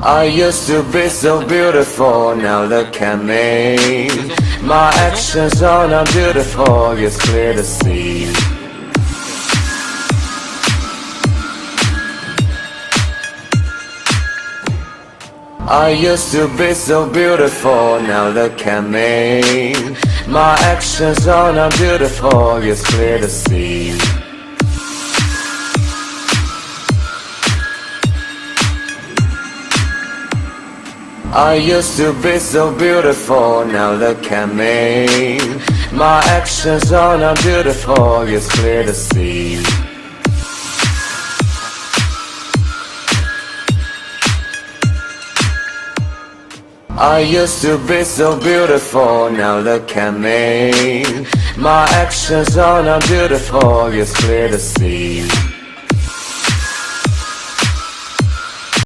I used to be so beautiful, now look at me. My actions are not beautiful, it's clear to see. I used to be so beautiful, now look at me. My actions are not beautiful, it's clear to see. I used to be so beautiful, now look at me. My actions are not beautiful, it's clear to see. I used to be so beautiful, now look at me. My actions are not beautiful, it's clear to see.